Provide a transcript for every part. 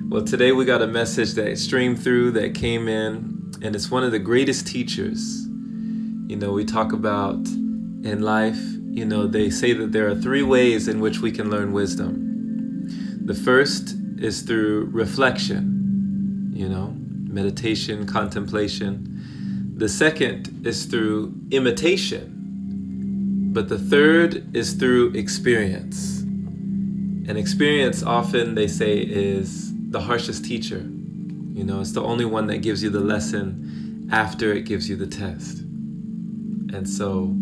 Well, today we got a message that streamed through that came in, and it's one of the greatest teachers. We talk about in life, they say that there are three ways in which we can learn wisdom. The first is through reflection, meditation, contemplation. The second is through imitation. But the third is through experience. And experience often, they say, is the harshest teacher. It's the only one that gives you the lesson after it gives you the test. And so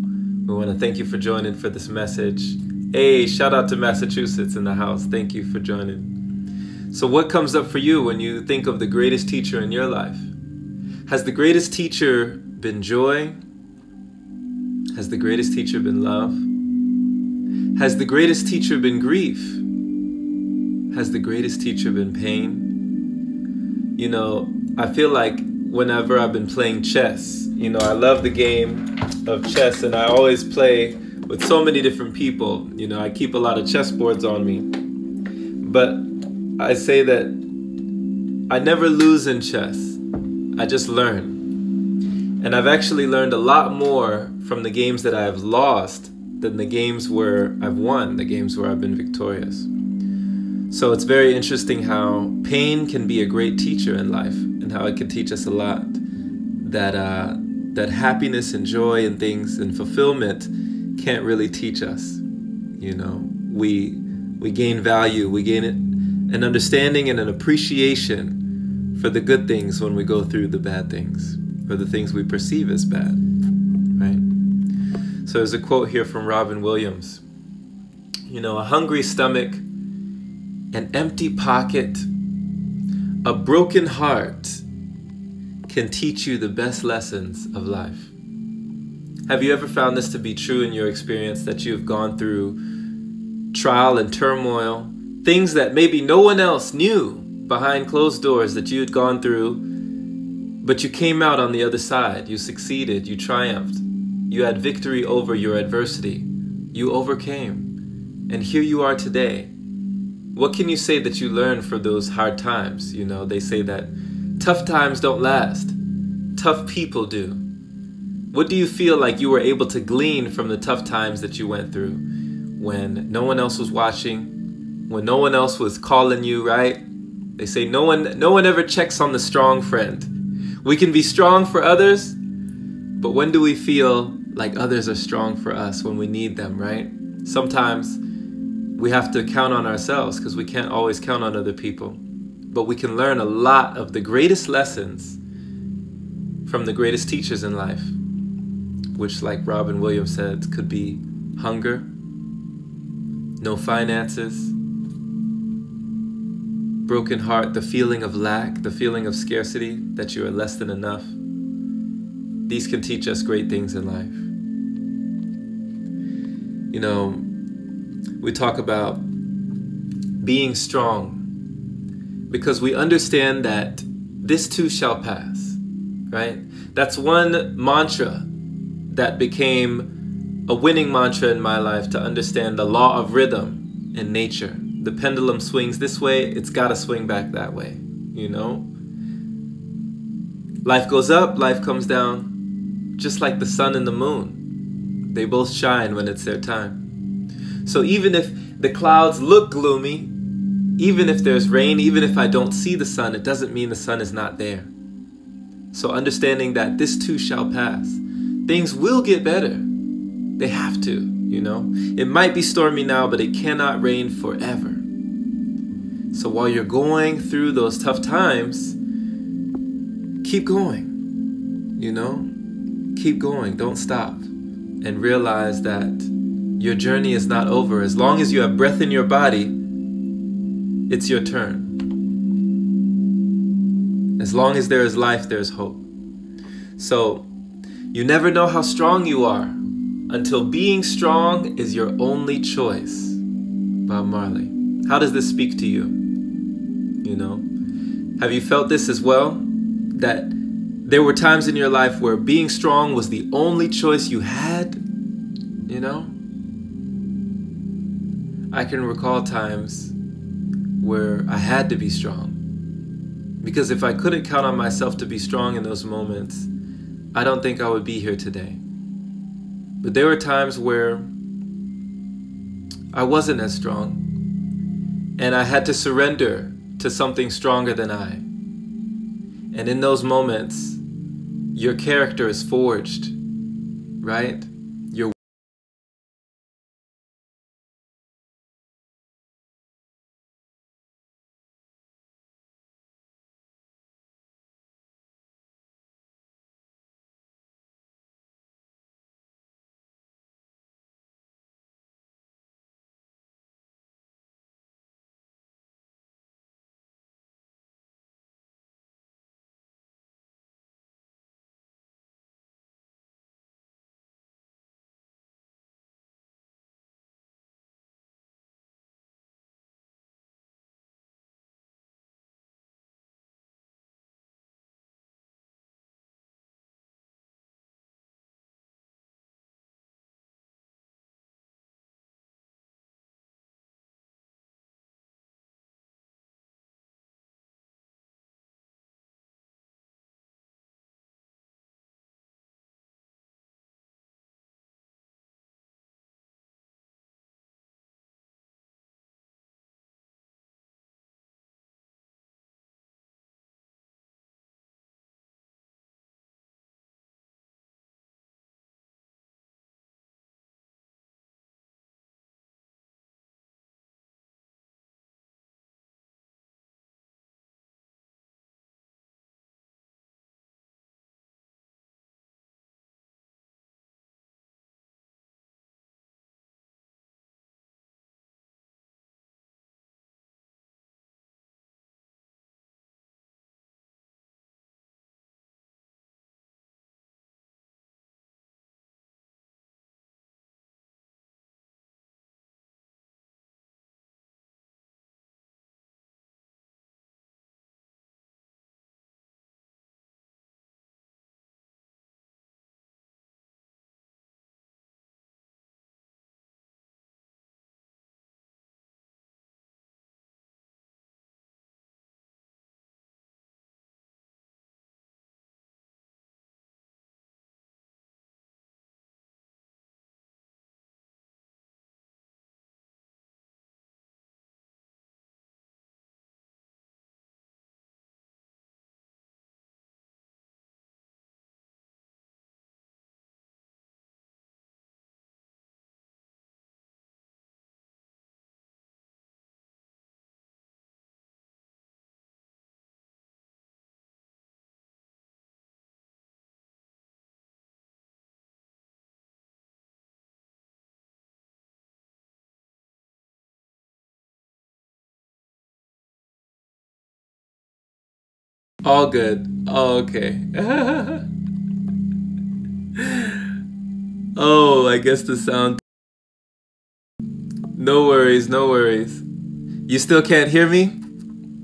we want to thank you for joining for this message. Hey, shout out to Massachusetts in the house. Thank you for joining. So what comes up for you when you think of the greatest teacher in your life? Has the greatest teacher been joy? Has the greatest teacher been love? Has the greatest teacher been grief? Has the greatest teacher been pain? I feel like whenever I've been playing chess, I love the game of chess, and I always play with so many different people. I keep a lot of chessboards on me. But I say that I never lose in chess. I just learn. And I've actually learned a lot more from the games that I've lost than the games where I've won, the games where I've been victorious. So it's very interesting how pain can be a great teacher in life, and how it can teach us a lot. That happiness and joy and things and fulfillment can't really teach us. We gain value, we gain an understanding and an appreciation for the good things when we go through the bad things, or the things we perceive as bad, right? So there's a quote here from Robin Williams. A hungry stomach, an empty pocket, a broken heart can teach you the best lessons of life. Have you ever found this to be true in your experience, that you've gone through trial and turmoil, things that maybe no one else knew behind closed doors that you had gone through, but you came out on the other side, you succeeded, you triumphed, you had victory over your adversity, you overcame, and here you are today. What can you say that you learned from those hard times? They say that tough times don't last. Tough people do. What do you feel like you were able to glean from the tough times that you went through, when no one else was watching, when no one else was calling you, right? They say no one ever checks on the strong friend. We can be strong for others, but when do we feel like others are strong for us? When we need them, right? Sometimes we have to count on ourselves, because we can't always count on other people. But we can learn a lot of the greatest lessons from the greatest teachers in life, which, like Robin Williams said, could be hunger, no finances, broken heart, the feeling of lack, the feeling of scarcity, that you are less than enough. These can teach us great things in life. We talk about being strong because we understand that this too shall pass, right? That's one mantra that became a winning mantra in my life, to understand the law of rhythm in nature. The pendulum swings this way, it's got to swing back that way, Life goes up, life comes down, just like the sun and the moon. They both shine when it's their time. So even if the clouds look gloomy, even if there's rain, even if I don't see the sun, it doesn't mean the sun is not there. So understanding that this too shall pass. Things will get better. They have to, It might be stormy now, but it cannot rain forever. So while you're going through those tough times, keep going, Keep going, don't stop. And realize that your journey is not over. As long as you have breath in your body, it's your turn. As long as there is life, there's hope. So you never know how strong you are until being strong is your only choice. Bob Marley. How does this speak to you? Have you felt this as well? That there were times in your life where being strong was the only choice you had? I can recall times where I had to be strong. Because if I couldn't count on myself to be strong in those moments, I don't think I would be here today. But there were times where I wasn't as strong, and I had to surrender to something stronger than I. And in those moments, your character is forged, right? Your all good. Oh, okay. Oh, I guess the sound. No worries, no worries. You still can't hear me?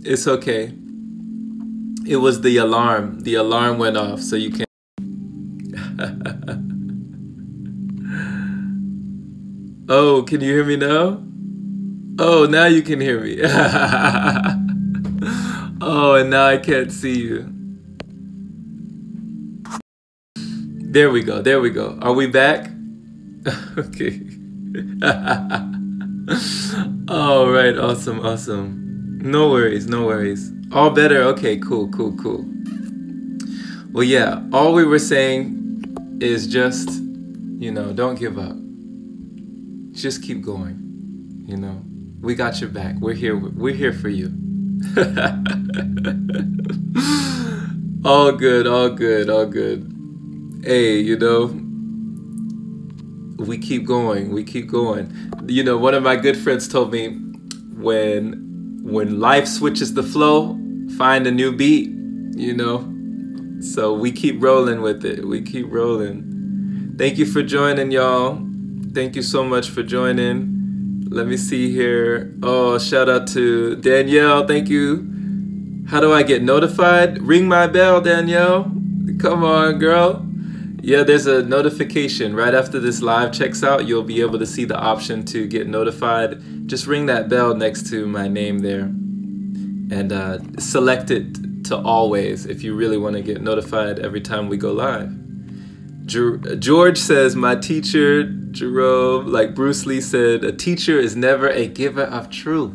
It's okay. It was the alarm. The alarm went off, so you can't. Oh, can you hear me now? Oh, now you can hear me. Oh, and now I can't see you. There we go, there we go. Are we back? Okay. All right, awesome, awesome. No worries, no worries. All better? Okay, cool, cool, cool. Well, yeah, all we were saying is just, don't give up. Just keep going, We got your back. We're here for you. All good, all good, all good. Hey, we keep going, we keep going. One of my good friends told me when life switches the flow, find a new beat, So we keep rolling with it. We keep rolling. Thank you for joining, y'all. Thank you so much for joining. Let me see here. Oh, shout out to Danielle. Thank you. How do I get notified? Ring my bell, Danielle. Come on, girl. Yeah, there's a notification right after this live checks out. You'll be able to see the option to get notified. Just ring that bell next to my name there and select it to always if you really want to get notified every time we go live. George says, my teacher, Jerome, like Bruce Lee said, a teacher is never a giver of truth.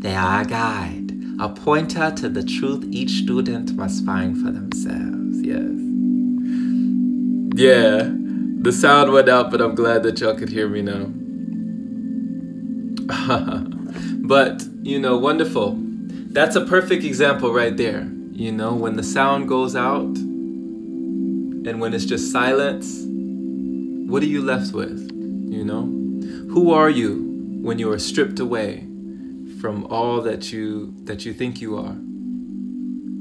They are a guide, a pointer to the truth each student must find for themselves. Yes. Yeah, the sound went out, but I'm glad that y'all could hear me now. But, you know, wonderful. That's a perfect example right there. You know, when the sound goes out and when it's just silence, what are you left with? You know, who are you when you are stripped away from all that you think you are?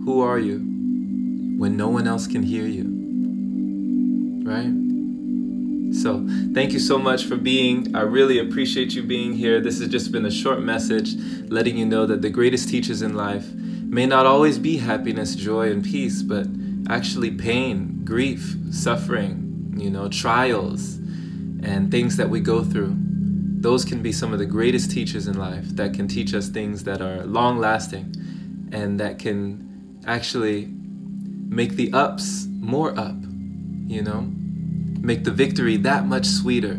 Who are you when no one else can hear you? Right? So thank you so much for being. I really appreciate you being here. This has just been a short message letting you know that the greatest teachers in life may not always be happiness, joy, and peace, but actually pain, grief, suffering, you know, trials, and things that we go through. Those can be some of the greatest teachers in life that can teach us things that are long-lasting and that can actually make the ups more up, you know? Make the victory that much sweeter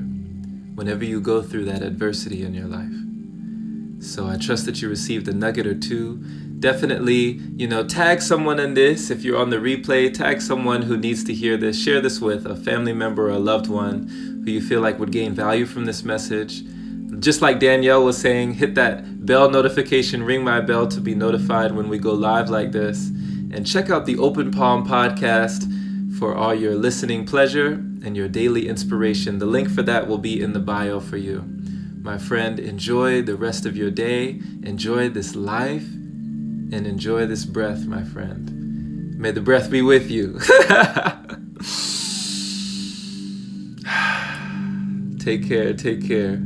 whenever you go through that adversity in your life. So I trust that you received a nugget or two. Definitely, you know, tag someone in this. If you're on the replay, tag someone who needs to hear this. Share this with a family member or a loved one who you feel like would gain value from this message. Just like Danielle was saying, hit that bell notification, ring my bell to be notified when we go live like this. And check out the Open Palm podcast for all your listening pleasure and your daily inspiration. The link for that will be in the bio for you. My friend, enjoy the rest of your day. Enjoy this life and enjoy this breath, my friend. May the breath be with you. Take care, take care.